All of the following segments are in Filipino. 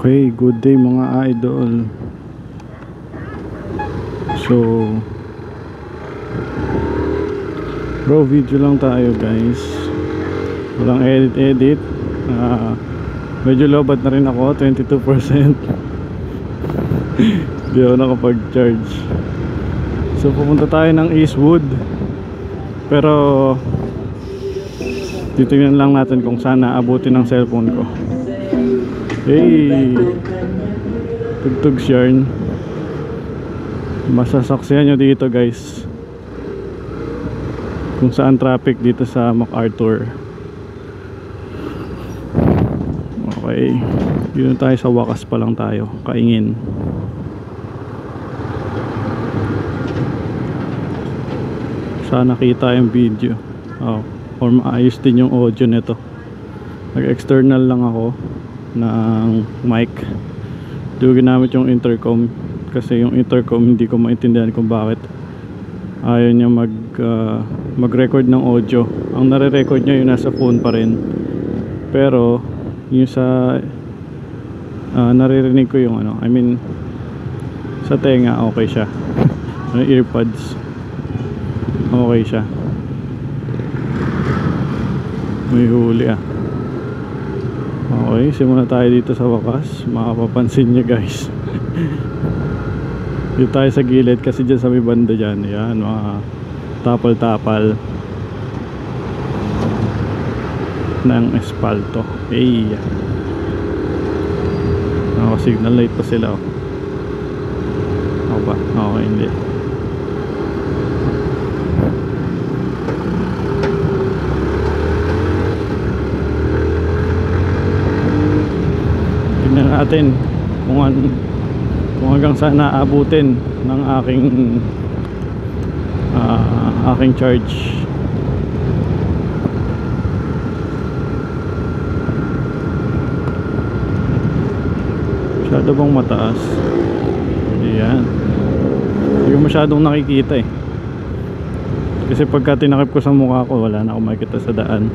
Okay, good day mga idol. So bro, video lang tayo guys. Walang edit. Medyo lobat na rin ako, 22%. Hindi ako nakapag-charge. So pupunta tayo ng Eastwood. Pero titingnan lang natin kung saan naabutin ng cellphone ko. Hey, tugtog yarn. Masasaksihan nyo dito guys kung saan traffic dito sa MacArthur. Okay, dito tayo sa wakas pa lang tayo, Kaingin. Sana nakita yung video or maayos din yung audio nito. Nag-external lang ako ng mic. Di ko ginamit yung intercom kasi yung intercom hindi ko maintindihan kung bakit ayaw niya mag-record ng audio. Ang nare-record niya yung nasa phone pa rin, pero yung sa naririnig ko yung sa tenga okay siya. Yung earpods okay siya. May huli Okay, simula tayo dito sa wakas. Makapapansin nyo guys. Dito tayo sa gilid kasi dyan sa may banda dyan, yan, mga tapal-tapal ng espalto. Hey, signal light pa sila ba? Okay, hindi. Tingnan natin kung hanggang saan naabutin ng aking charge. Masyado bang mataas? Ayan, hindi ko masyadong nakikita kasi pagka tinakip ko sa mukha ko wala na akong makikita sa daan.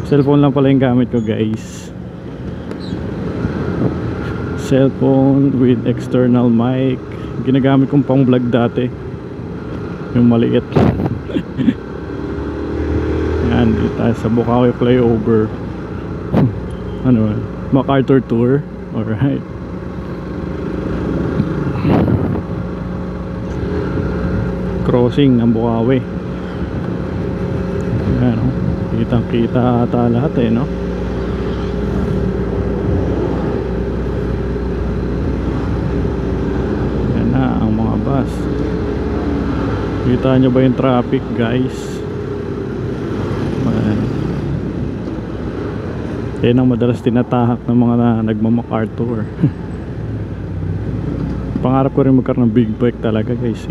Cellphone lang pala yung gamit ko guys. Cellphone with external mic. Ginagamit kong pang vlog dati, yung maliit. Yan, dito tayo sa Bukawi flyover. MacArthur tour. Alright. Crossing ng Bukawi. Yan, kitang kita ata lahat no. Bus. Kita nyo ba yung traffic guys? Yan ang madalas tinatahak ng mga nagmamakartour. Pangarap ko rin magkaroon ng big bike talaga guys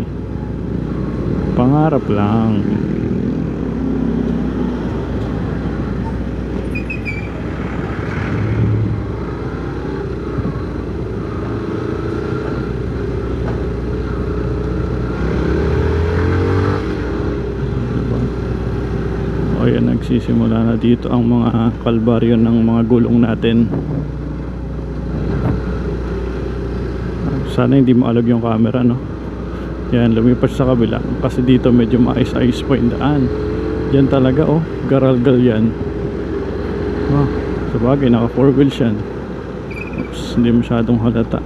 Pangarap lang. Ayan, nagsisimula na dito ang mga kalbaryo ng mga gulong natin. Sana hindi maalog yung camera Yan, lumipas sa kabila kasi dito medyo maayos-ayos pa yung daan. Yan talaga garalgal yan. Sabagay naka 4 wheels yan. Oops, hindi masyadong halata.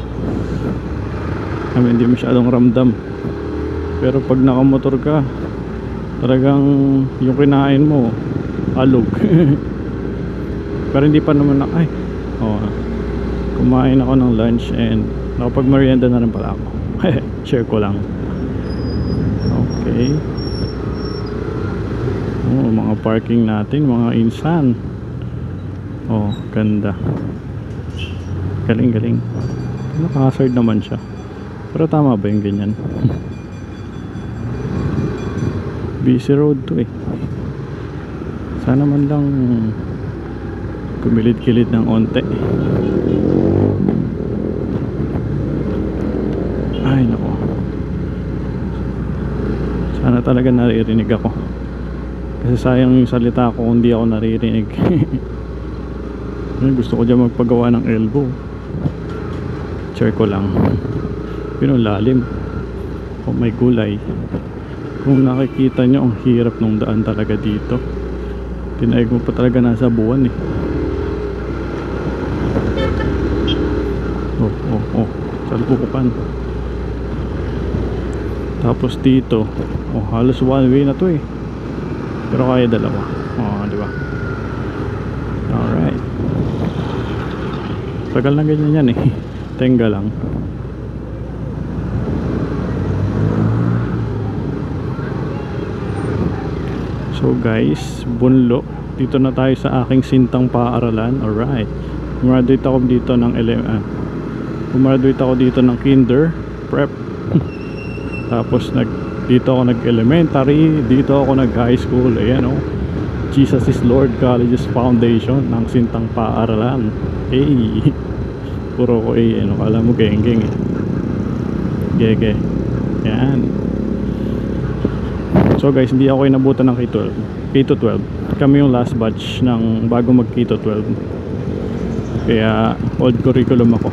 Hindi masyadong ramdam. Pero pag nakamotor ka, talagang yung kinain mo alog. Pero hindi pa naman kumain ako ng lunch and nakapag-merienda na rin pala ako. Share ko lang. Okay, mga parking natin, mga insan. Ganda. Galing. Naka-hazard naman siya, pero tama ba yung ganyan? Busy road to Sana man lang kumilid-kilid ng onte. Ay nako, sana talaga naririnig ako kasi sayang yung salita ko kung hindi ako naririnig. Gusto ko dyan magpagawa ng elbow. picture ko lang. Yun ang lalim. Oh, may gulay. Kung nakikita nyo, ang hirap nung daan talaga dito. Tinaig mo pa talaga nasa buwan eh. Oh, salpukan. Tapos dito, halos one way na to eh. Pero kaya dalawa. Di ba? Alright. Tagal na ganyan yan eh. Tenga lang. So guys, Bunlo. Dito na tayo sa aking sintang paaralan. Alright. Graduate ako dito ng graduate ako dito ng kinder, prep. Tapos dito ako nag-elementary, dito ako nag-high school. Ayan oh. Jesus is Lord Colleges Foundation ng sintang paaralan. Hey. Puro ko kala mo geng-geng eh. Gege. Yan. So guys, hindi ako inabutan ng K-12. Kami yung last batch ng bago mag K-12. Kaya old curriculum ako.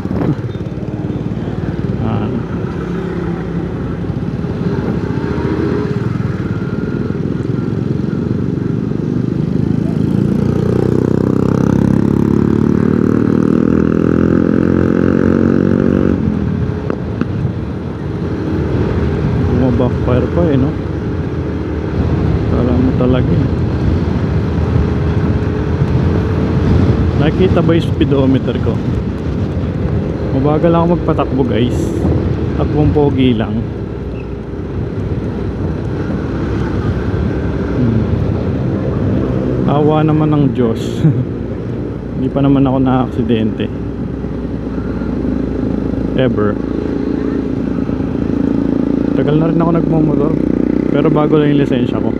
Backfire pa no? Kala mo talaga Nakikita ba yung speedometer ko? Mabagal ako magpatakbo guys. Takbong pogi lang. Awa naman ng Diyos. Hindi pa naman ako na-aksidente ever. Tagal na rin ako nagmumotor, pero bago lang yung lisensya ko.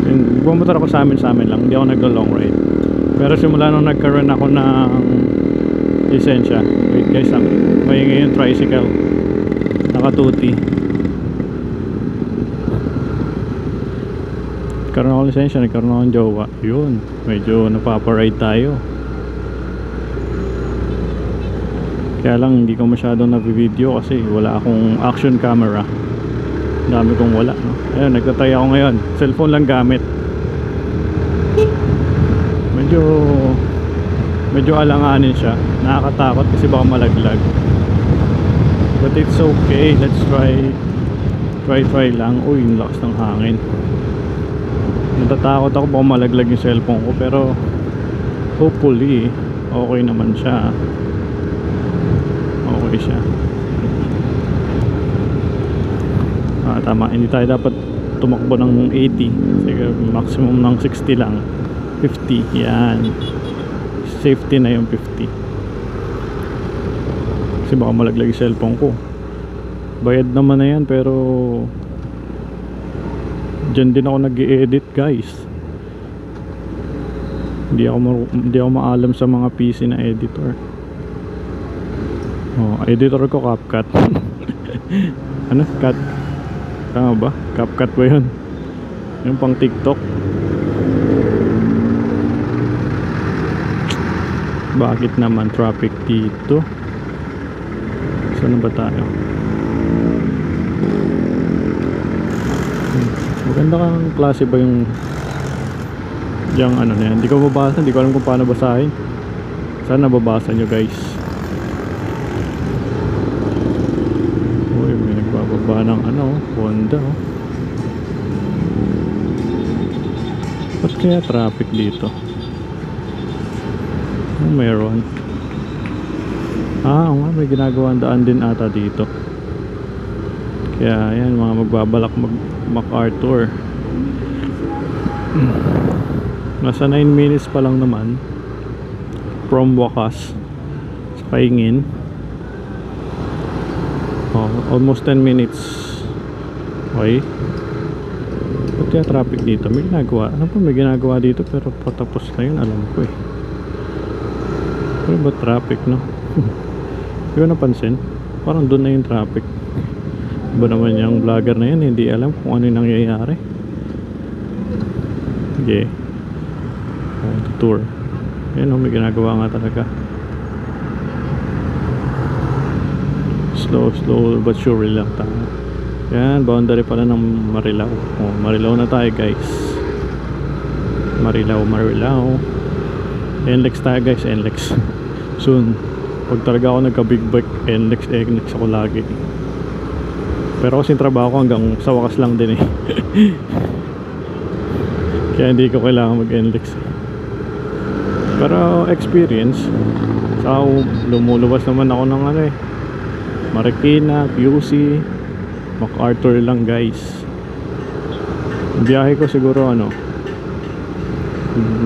Nagmumotor ako sa amin lang, hindi ako nag-long ride. Pero simula nung nagkaroon ako ng lisensya, wait guys, may ngayon tricycle nakatuti. Nagkaroon ako lisensya, nagkaroon ako ng jowa. Yun, medyo napaparide tayo. Kaya lang hindi ko masyadong nabi-video kasi wala akong action camera. Dami kong wala no? Ayun, nagtatry ako ngayon. Cellphone lang gamit. Medyo alanganin siya. Nakakatakot kasi baka malaglag. But it's okay. Let's try lang. Uy, yung lakas ng hangin. Natatakot ako baka malaglag yung cellphone ko, pero hopefully okay naman siya. Okay siya. Tama, hindi tayo dapat tumakbo ng 80. Sige, maximum ng 60 lang. 50, yan. Safety na yung 50. Kasi baka malaglag yung cellphone ko. Bayad naman na yan, pero dyan din ako nag-i-edit guys. Hindi ako maalam sa mga PC na editor. Editor ko CapCut. Ano? Cut? Tama ba? CapCut ba yun? Yung pang TikTok. Bakit naman traffic dito? Saan ba tayo? Maganda kang klase ba yung ano na yan? Hindi ko mabasa, hindi ko alam kung paano basahin. Sana nababasa nyo guys. Ba ng Honda Ba't kaya traffic dito? Meron may ginagawang daan din ata dito. Kaya yan, mga magbabalak MacArthur. Nasa 9 minutes pa lang naman from wakas sa Kaingin. Almost 10 minutes. Okay. Ba't kaya traffic dito? May ginagawa. Ano pa may ginagawa dito? Pero patapos na yun, alam ko eh. Pero ba traffic no? Hindi ko napansin. Parang doon na yung traffic. Iba naman yung vlogger na yan, hindi alam kung ano yung nangyayari. Okay. Tour. Yan o, may ginagawa nga talaga. Slow but surely lang tayo. Yan, boundary pala ng Marilao. Oh, Marilao na tayo guys. Marilao. NLEX tayo guys, NLEX. Soon. Pag talaga ako nagka big bike, NLEX ako lagi. Pero kasing trabaho ko hanggang sa wakas lang din eh. Kaya hindi ko kailangan mag NLEX. Pero experience. Saka lumulubas naman ako ng ano eh, Marikina, QC, MacArthur lang guys. Biyahe ko siguro ano,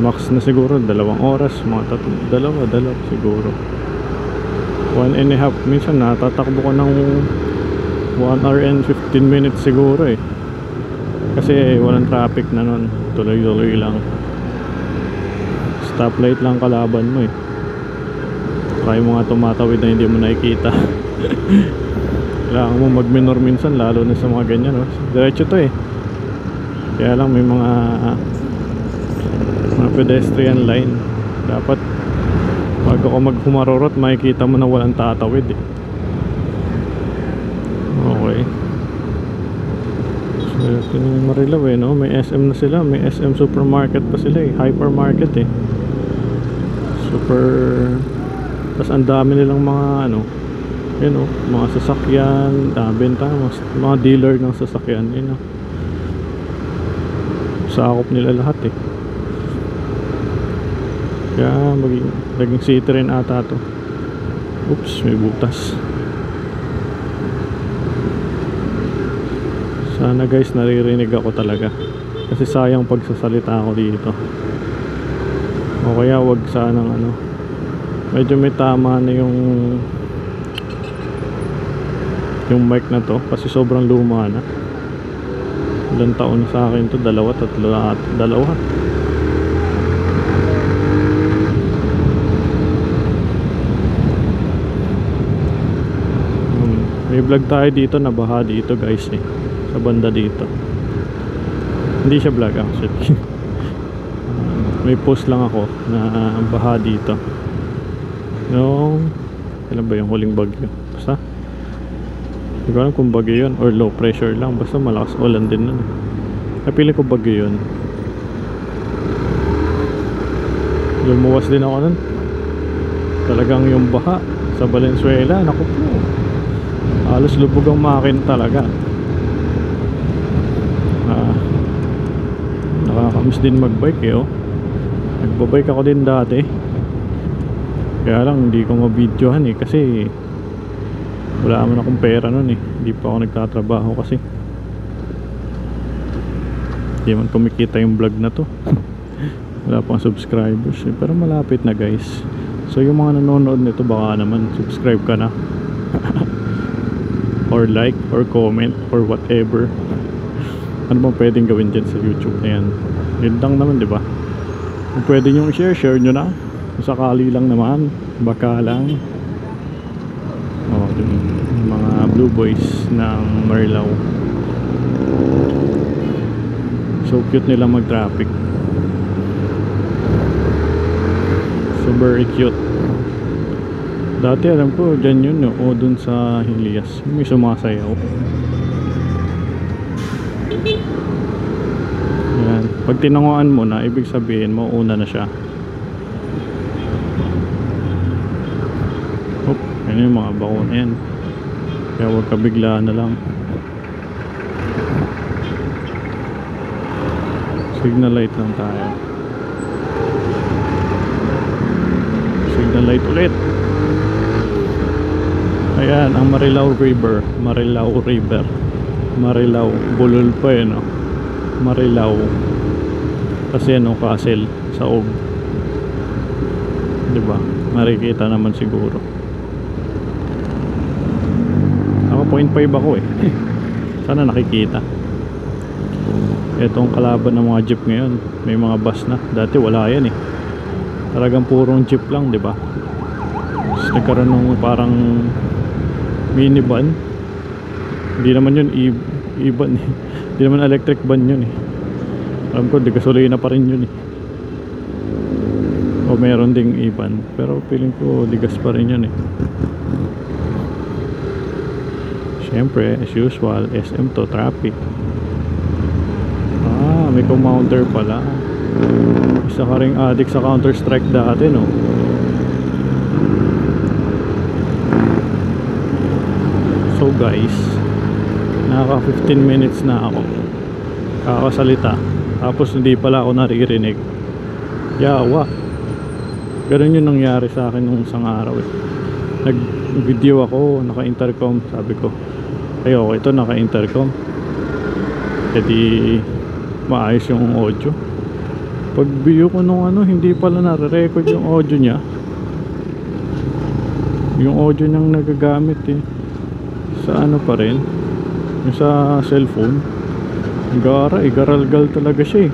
max na siguro 2 oras, mga dalawa siguro 1.5. Minsan natatakbo ko ng 1 hour and 15 minutes siguro eh, kasi walang traffic na nun. Tuloy lang, stoplight lang kalaban mo eh. Kaya mga tumatawid na hindi mo nakikita. Kailangan mo mag-minor minsan, lalo na sa mga ganyan, no? Diretso to eh, kaya lang may mga pedestrian line. Dapat bago ka maghumarorot, makikita mo na walang tatawid eh. Okay, so ito yung Marilao eh, no? May SM na sila, may SM supermarket pa sila eh, hypermarket eh, super. Tas ang dami nilang mga ano, yun o, mga sasakyan, benta, mga dealer ng sasakyan, yun o. Sakop nila lahat eh. Kaya naging city rin ata to. Oops, may butas. Sana guys naririnig ako talaga, kasi sayang pagsasalita ako dito. O kaya wag sanang ano, medyo may tama na yung mic na to, kasi sobrang luma na. Ilang taon na sa akin to, 2, 3, 2. May vlog tayo dito, nabaha dito guys eh, sa banda dito. Hindi siya vlog actually. May post lang ako na baha dito kailan ba yung huling bagyo, basta hindi ko alam kung bagyo yun or low pressure lang, basta malakas ulan din nun. Napili ko bagyo yun. Lumuwas din ako nun, talagang yung baha sa Valenzuela, naku po, halos lubog ang makin talaga. Nakakamiss din magbike eh, oh. Nagbabike ako din dati, kaya lang hindi ko mabidyohan eh, kasi wala naman akong pera nun eh. Hindi pa ako nagtatrabaho kasi hindi man kumikita yung vlog na to. Wala pang subscribers eh. Pero malapit na guys. So yung mga nanonood nito, baka naman subscribe ka na. Or like, or comment, or whatever. Ano bang pwedeng gawin dyan sa YouTube na yan? Yun lang naman, di ba? Kung pwede nyo i-share, share nyo na. Kung sakali lang naman, baka lang. Oh, yung mga blue boys ng Marilao, so cute nila mag-traffic, so very cute. Dati alam ko dyan yun, no? O dun sa Hilias may sumasayaw. Yan. Pag tinanguan mo na, ibig sabihin mauuna na siya. Yan yung mga bakuna yan, kaya huwag ka bigla na lang. Signal light lang tayo, signal light ulit. Ayan ang Marilao River, Marilao, bulol pa eh, no? Marilao kasi ano, castle sa Og, diba? Marikita naman siguro. 0.5 ako eh. Sana nakikita. Itong kalaban ng mga jeep ngayon, may mga bus na. Dati wala yan eh, talagang purong jeep lang, di ba? Nagkaroon ng parang minivan. Hindi naman yun e-van eh. Hindi naman electric van yun eh. Alam ko di gasolina pa rin yun eh. o meron ding iban, pero feeling ko ligas pa rin yun eh. Syempre as usual, SM to, traffic. May counter pala. Isa ka ring addict sa Counter Strike dati, no? So guys, naka 15 minutes na ako kakasalita, tapos hindi pala ako naririnig. Yawa. Ganun yung nangyari sa akin nung isang araw eh. Nag video ako, naka intercom. Sabi ko ayoko, ito naka intercom, jadi maayos yung audio. Pag video ko nung hindi pala nare-record yung audio niya. Yung audio niyang nagagamit eh, sa pa rin, yung sa cellphone. Gara, garalgal talaga siya eh.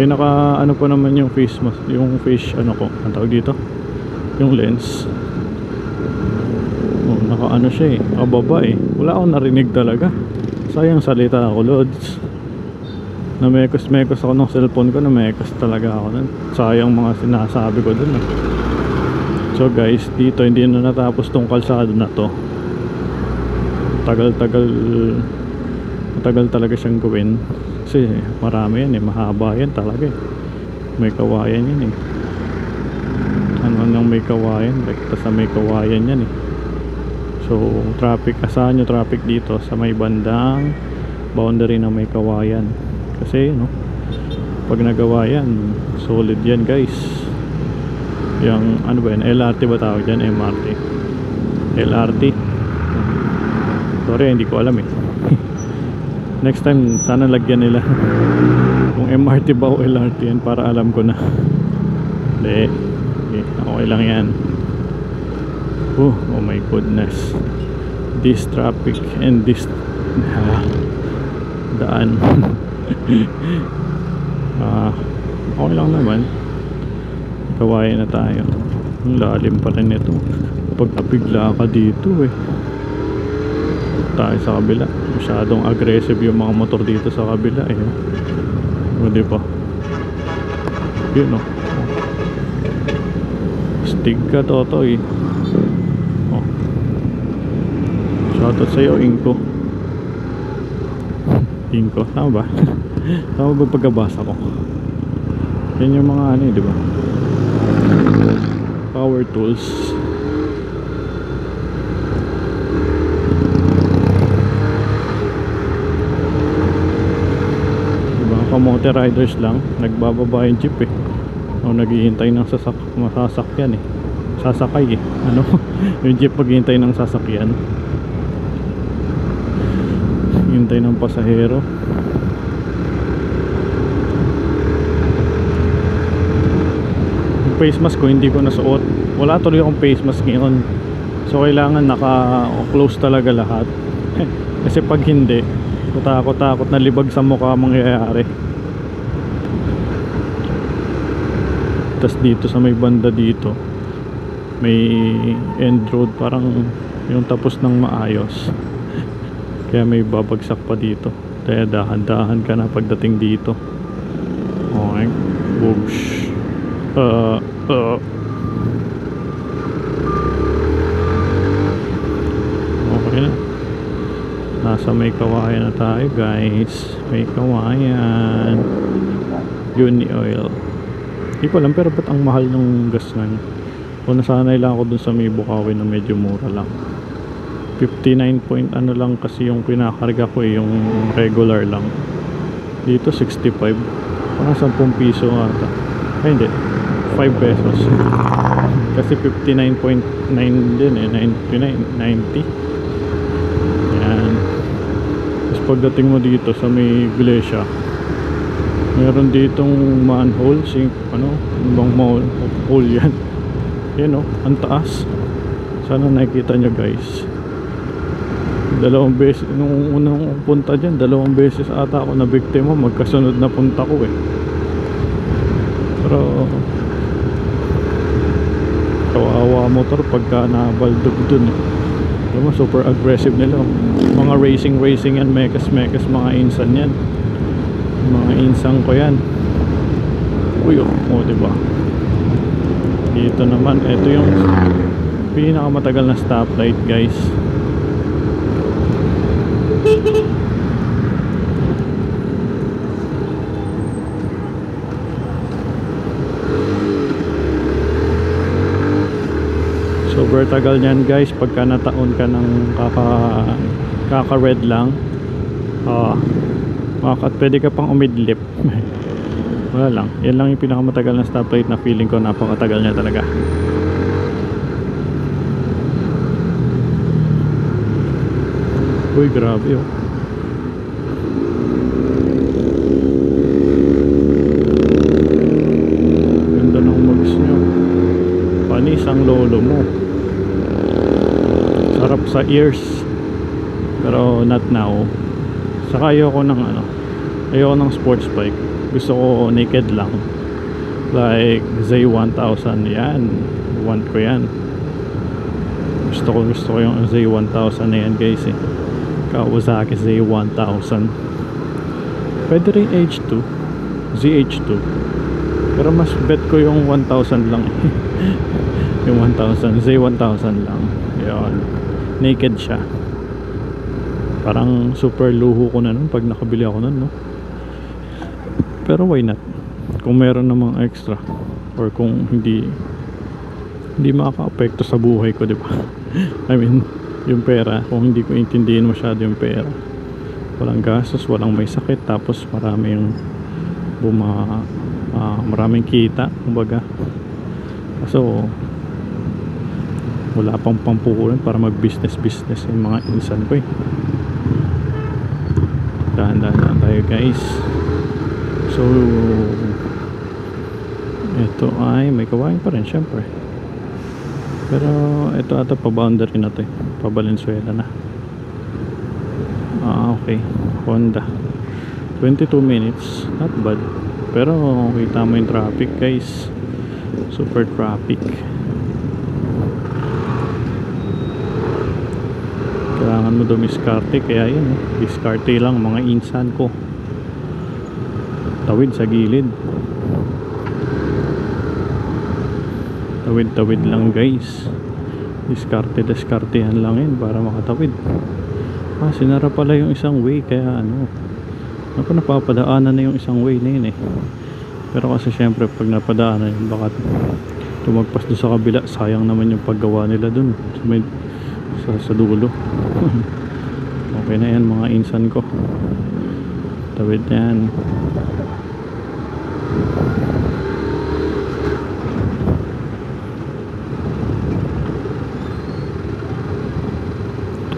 Naka pa naman yung face mask, yung face ko, ang tawag dito, yung lens. Naka siya eh, nakababa eh. Wala akong narinig talaga. Sayang salita ako, Lods. Namekos ako ng cellphone ko, namekos talaga ako nun. Sayang mga sinasabi ko dun eh. So guys, dito hindi na natapos tong kalsada na to. Matagal talaga siyang gawin kasi marami yan eh, mahaba yan talaga eh. May kawayan yan eh. Nang may kawayan, rekta sa may kawayan yan eh. So traffic, asahan nyo traffic dito sa may bandang boundary na may kawayan. Kasi pag nagawa yan, solid yan guys. Yung ba yan, LRT ba tawag dyan? MRT, LRT. Sorry, hindi ko alam eh. Next time sana lagyan nila kung MRT ba o LRT yan, para alam ko na. Hindi, okay lang yan. Oh my goodness, this traffic and this daan. Okay lang naman, kawain na tayo. Ang lalim pa rin ito. Pag napigla ka dito eh, tayo sa kabila. Masyadong aggressive yung mga motor dito sa kabila eh. O diba, yun stig ka Totoy. Shoutout sa'yo, Inko. Inko, tama ba? Tama ba pagkabasa ko? Yan yung mga diba? Power tools. Diba? Kamote riders lang, nagbababa yung jeep eh. O naghihintay ng masasakyan eh. Sasakay eh. Yung jeep maghihintay ng sasakyan. Hintay ng pasahero. Yung face mask ko hindi ko nasuot. Wala tuloy akong face mask ngayon. So kailangan naka-close talaga lahat. Kasi pag hindi, takot na libag sa mukha mangyayari. Tas dito sa may banda dito, may end road, parang yung tapos ng maayos. Kaya may babagsak pa dito. Kaya dahan-dahan ka na pagdating dito. Okay. Whoosh. Okay na. Nasa may kawayan na tayo guys. May kawayan. Uni oil. Hindi ko alam, pero ba't ang mahal ng gas ngayon? O nasanay lang ako dun sa may Bukawi na medyo mura lang. 59 point lang kasi yung pinakarga ko yung regular lang. Dito 65. Parang 10 piso nga ata. Ay hindi, 5 pesos. Kasi 59.9 din eh, 99, 90. Yan. Tapos pagdating mo dito sa may iglesia, meron ditong manhole, bang hole yan. Yan ang taas. Sana nakikita nyo guys. Dalawang beses nung unang punta dyan, 2 beses ata ako na biktima. Magkasunod na punta ko eh. Pero kawawa motor pagka nabaldog dun eh. Diba, super aggressive nila. Mga racing yan, mekas mga insan yan. Mga insang ko yan. Uy diba, Dito naman, ito yung pinakamatagal na stoplight, guys. Super tagal niyan, guys, pagka nataon ka ng kaka red lang. Pwede ka pang umidlip. Wala lang, yan lang yung pinakamatagal na stoplight na feeling ko. Napakatagal niya talaga. Uy, grabe oh. Ganda ng mags nyo. Panis ang lolo mo. Sarap sa ears. Pero not now. Saka ayoko ng sports bike. Gusto ko naked lang, like Z1000. Yan, want ko yan. Gusto ko yung Z1000 na yan, guys, eh. Kawasaki Z1000. Pwede rin H2, ZH2, pero mas bet ko yung 1000 lang, eh. Yung 1000, Z1000 lang. Yan, naked siya. Parang super luho ko na nun pag nakabili ako nun, no? Pero why not? Kung meron namang extra, or kung hindi makaka-apekto sa buhay ko, di ba? I mean, yung pera, kung hindi ko intindihin masyado yung pera, walang gastos, walang may sakit, tapos maraming maraming kita, kumbaga. So wala pang pampuhulan para mag business yung mga insan ko, eh. Dahan-dahan tayo, guys. So ito ay may kawain pa rin, syempre. Pero ito ata pa boundary na to, eh. Pa Valenzuela na. Okay, Honda. 22 minutes, not bad. Pero kita mo yung traffic, guys. Super traffic. Kailangan mo dumiskarte, kaya yun, diskarte lang mga insan ko. Tawid sa gilid. Tawid lang, guys. Diskartehan lang yun para makatawid. Sinara pala yung isang way, kaya napapadaanan na yung isang way na yun, eh. Pero kasi syempre pag napadaanan yun, baka tumagpas doon sa kabila, sayang naman yung paggawa nila doon sa dulo. Okay na yan, mga insan ko. Tawid na yan.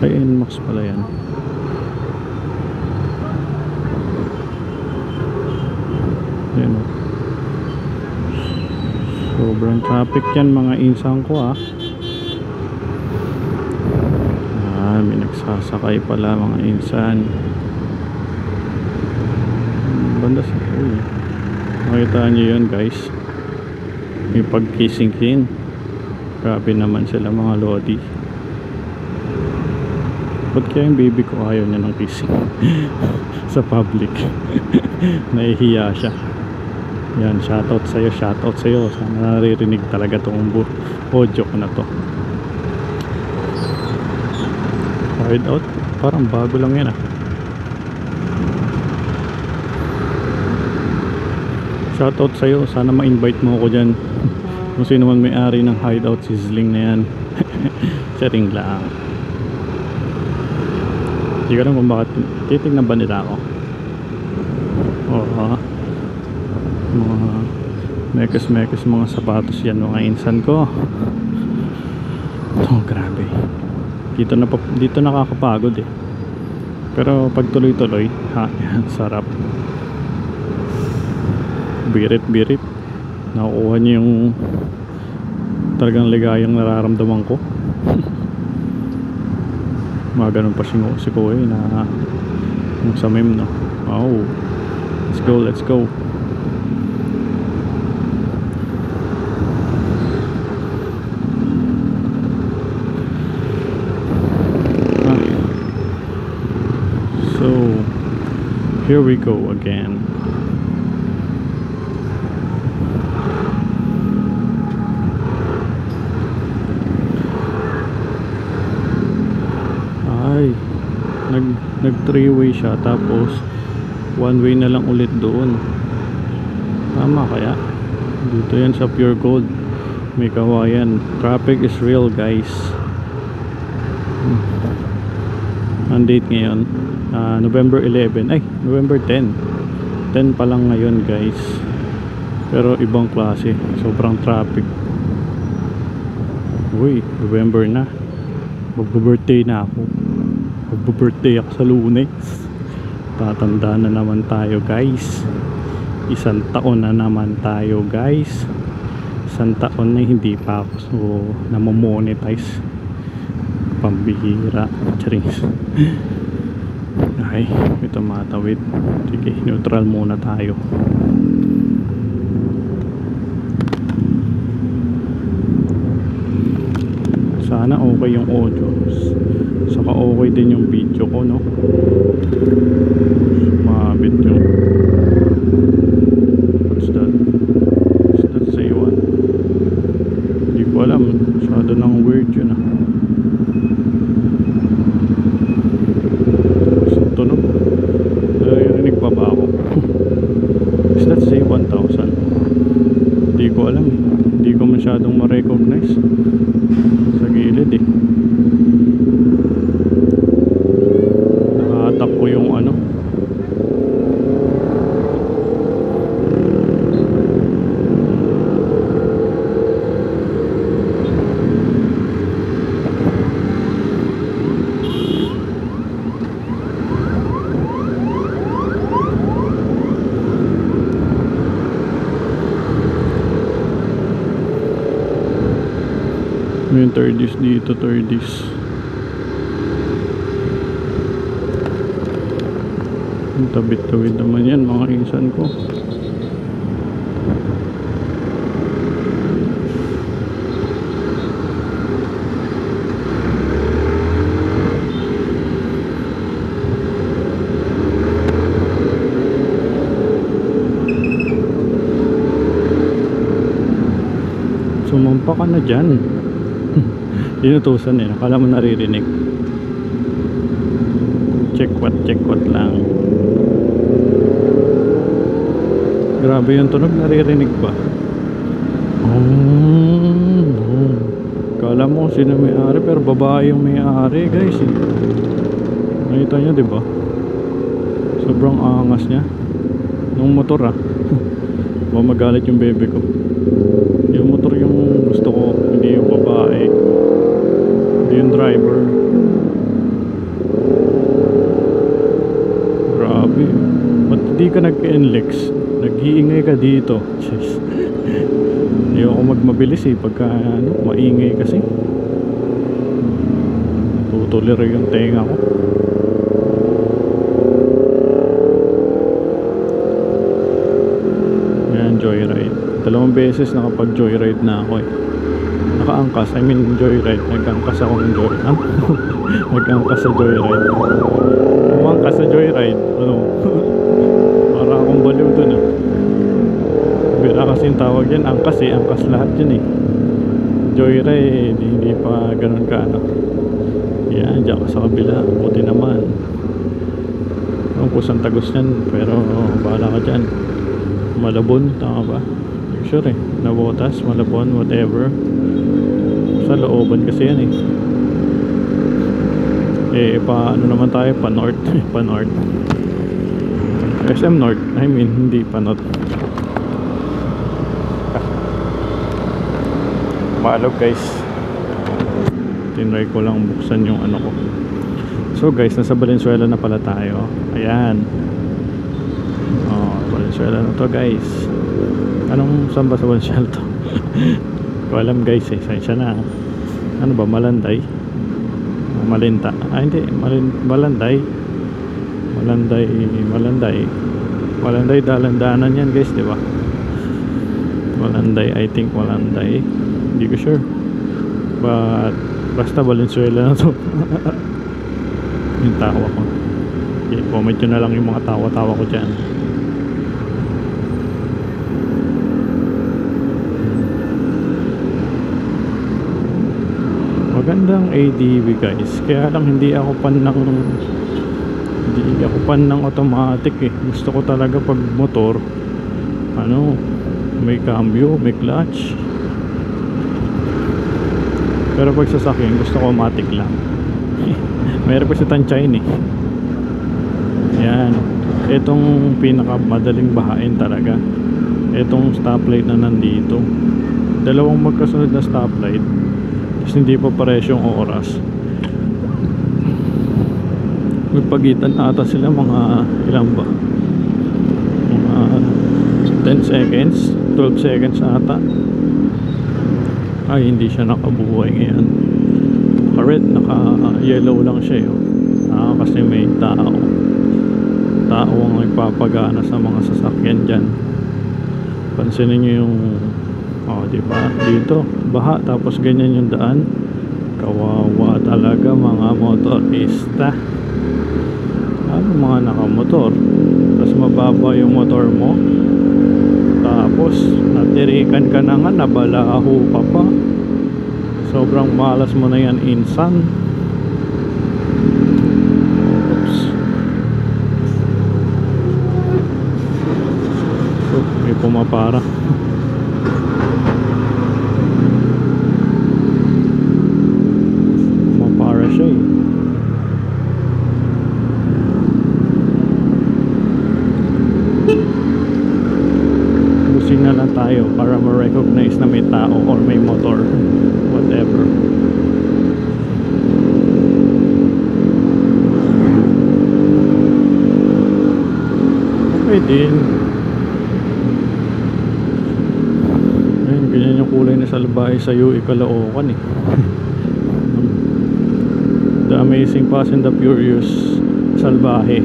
Ay, NMAX pala yan. Ayan, oh. Sobrang traffic yan, mga insan ko, ah. May nagsasakay pala, mga insan. Banda sa makita nyo yun, guys. May pag-kissing. Grabe naman sila, mga lodi. Ba't kaya yung baby ko ayaw niya ng kissing sa public? Nahihiya siya. Yan, shoutout sa'yo. Sana naririnig talaga tong audio ko na to. Hide out, parang bago lang yan, ah. Shoutout sa'yo, sana ma-invite mo ako dyan. Kung sino man may-ari ng hideout sizzling na yan. Sharing lang. Hindi ko alam kung bakit titignan ba nila ako. Mga mekes mga sapatos yan, mga insan ko. Grabe. Dito nakakapagod, eh. Pero pag tuloy-tuloy, yan, sarap. Birit nakukuha niyo yung talagang ligayang nararamdaman ko. Mga ganun pa si Koy na yung sa meme, no? Oh, let's go. So here we go again. nag 3-way siya, tapos 1-way na lang ulit doon. Tama kaya? Dito yan sa Pure Gold, may kawayan. Traffic is real, guys. Ang date ngayon, November 11, ay November 10 pa lang ngayon, guys. Pero ibang klase, sobrang traffic. Uy, November na, magbo-birthday na ako. Magbo-birthday ako sa Lunes. Tatanda na naman tayo, guys. 1 taon na naman tayo, guys. 1 taon na hindi pa ako so namamonetize. Pambihira. Charis. Ay, may tumatawid. Sige, neutral muna tayo. Sana okay yung audio, saka okay din yung video ko, no? Sumabit yung what's that? What's that say one? Hindi ko alam, masyado nang weird yun, ah. Isang tunog, narinig pa ba ako? Is that say 1,000? Hindi ko alam, eh. Hindi ko masyadong ma-recognize sa gilid, eh. Nakahatak ko yung ano. May 30s dito, 30s. Ang tabit-tawid naman yan, mga insan ko. Sumampa ka na dyan. Inutusan, eh, akala mo naririnig. Check what lang. Grabe yung tunog, naririnig ba? Akala mo sino may-ari, pero babae yung may-ari, guys, eh. Nakita nyo, diba? Sobrang angas niya nung motor, ah. Baka magalit yung bebe ko. Yung motor yung gusto ko, hindi yung babae, hindi yung driver. Grabe. Ba't hindi ka nag-NLEX? Nag-iingay ka dito. Jeez. Hindi ako magmabilis, eh, pagka ano, maingay kasi. Tutulir yung tenga ko. Yan, joyride. 2 beses nakapag-joyride na ako, eh. Nakaangkas, I mean joyride. Nag-angkas ako ng joyride. Nag-angkas sa joyride. Umangkas sa joyride. Ano? Para akong baliw dun, ah. Bira kasi yung tawag yan. Angkas, eh. Angkas lahat yun, eh. Joyride, hindi pa ganun ka, ano. Yan, dyan ka sa kabila. Buti naman. Ang kusang tagos yan. Pero bahala ka dyan. Malabon, tama ba? Sure, eh. Nabotas, Malabon, whatever. Sa looban kasi yan, eh. Eh, ano naman tayo? Pa-north. Pa-north. SM North. I mean, hindi pa-north. Maalog, guys. Tinry ko lang buksan yung ano ko. So, guys, nasa Valenzuela na pala tayo. Ayan. Oh, Valenzuela na to, guys. Anong saan ba sa Valenzuela to? Ko alam, guys, eh. Saan na? Ano ba? Malanday? Malinta? Ah, hindi. Malanday. Malanday, dalandanan yan, guys, di ba? Malanday, I think Malanday. Hindi ko sure. But basta Valenzuela na to. Yung tawa ko. Okay, comment nyo na lang yung mga tawa-tawa ko dyan. Magandang ADV, guys. Kaya lang hindi ako pan ng ako pan ng automatic eh. Gusto ko talaga pag motor, ano, may cambio, may clutch. Pero pag sasakyan, gusto ko automatic lang. Mayroon pa si Tanchay eh. Yan. Itong pinakamadaling bahain talaga. Itong stoplight na nandito. Dalawang magkasunod na stoplight. Tapos hindi pa pares yung oras. May pagitan ata sila mga ilan ba? Mga 10 seconds, 12 seconds ata. Ay, hindi siya nakabuhay ngayon. Naka-red, naka-yellow lang siya yun. Kasi may tao ang ipapagana sa mga sasakyan dyan. Pansinin nyo yung diba? Dito, baha, tapos ganyan yung daan. Kawawa talaga mga motorista. Ano mga nakamotor, tapos mababa yung motor mo, tapos natirikan ka na nga, nabalaho pa. Sobrang malas mo na yan, insan. Oops. May pumapara. Pumapara siya eh. Busing na lang tayo para ma-recognize na may tao or may motor, whatever. Okay din. Ayun, ganyan yung kulay na salbahe sa UE Caloocan eh. The Amazing Fast and the Furious salbahe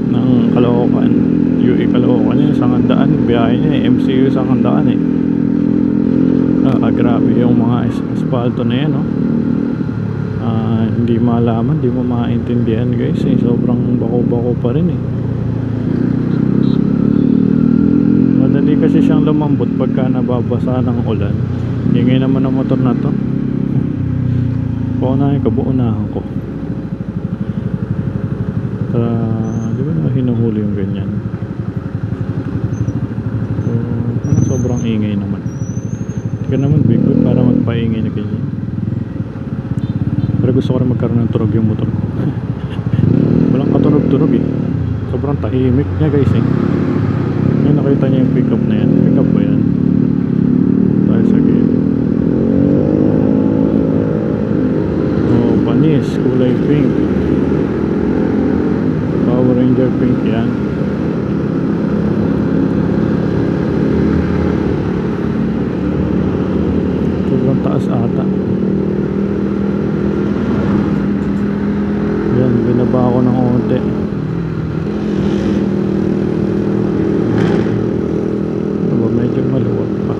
ng Caloocan, UE Caloocan yun, Sangandaan, biyahe niya eh, MCU Sangandaan eh. Grabe yung mga asfalto na yan, no? Hindi malaman, hindi mo maintindihan guys eh. Sobrang bako-bako pa rin eh. Madali kasi siyang lumambot pagka nababasa ng ulan. Ingay naman ang motor na to. Paunahin ka, buunahan ko. Di ba na hinuhuli yung ganyan? So, sobrang ingay naman. Hindi ka naman big good para magpaingay na ganyan. Pero gusto ko rin magkaroon ng tunog yung motor ko. Walang katunog-tunog eh. Sobrang tahimik niya guys eh. Ngayon nakita niya yung pickup na yan. Pickup ba yan? Tayo sa gilid. Panis, kulay pink. Power Ranger pink yan. Sobrang taas ata. Yan, binaba ako ng onte. Diba, medyo maluwag pa.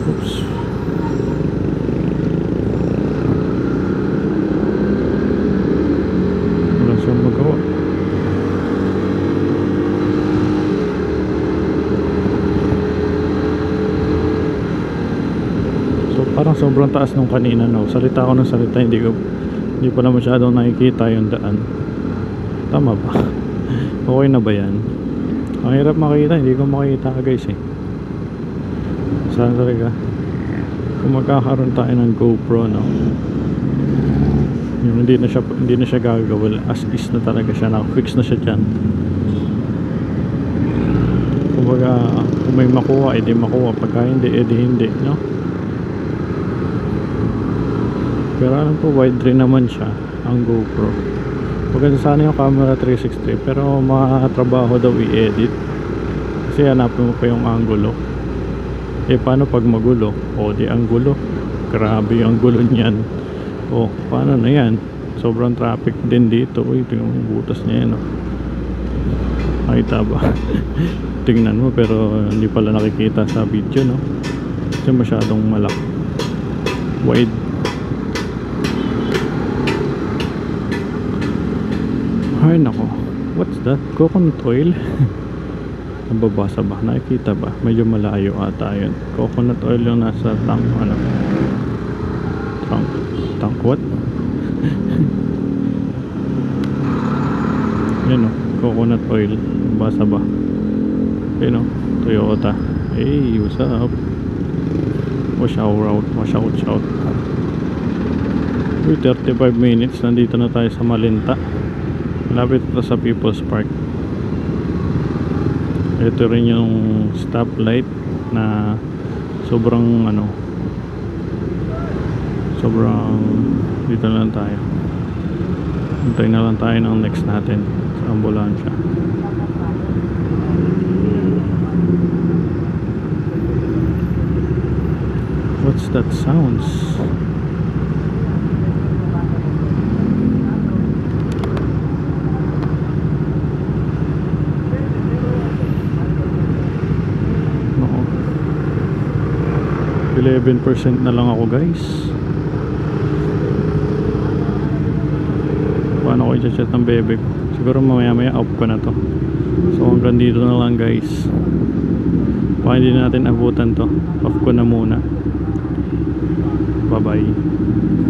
Oops. Wala siyang magawa. Parang sobrang taas nung kanina, no? Salita ako ng salita, hindi pa na masyadong nakikita yung daan. Tama ba? Okay na ba yan? Ang hirap makita, hindi ko makita guys eh. Sana talaga kung magkakaroon tayo ng GoPro, no? Yung hindi na siya gagawin, as is na talaga siya, naka-fix na siya dyan. Kumbaga kung may makuha, edi makuha, pagka hindi, edi hindi, no? Pero alam po, wide rin naman siya ang GoPro. Maganda sana yung camera 360, pero makatrabaho daw i-edit kasi hanapin mo pa yung angulo. Paano pag magulo? Di angulo, grabe yung angulo niyan. Paano na yan? Sobrang traffic din dito. Tingnan mo yung butas niya yan, nakita ba? Tingnan mo, pero hindi pala nakikita sa video, no? Kasi masyadong malaki, wide. Ay nako, what's that? Coconut oil? Nababasa ba? Nakikita ba? Medyo malayo ata yun. Coconut oil yung nasa tank tank. What? Yan o, coconut oil. Basa ba? Yan o, Toyota. Hey, what's up? Watch out. Uy, 35 minutes. Nandito na tayo sa Malinta. Malapit ito sa People's Park. Ito rin yung stoplight na sobrang dito na lang tayo. Hintay na lang tayo ng next natin sa ambulansya. What's that sounds? No. 11% na lang ako, guys. Paano ko i-chat ng bebe ko? Siguro mamaya off ko na to. So hanggang dito na lang, guys. Baka hindi natin abutan to. Off ko na muna. Bye bye.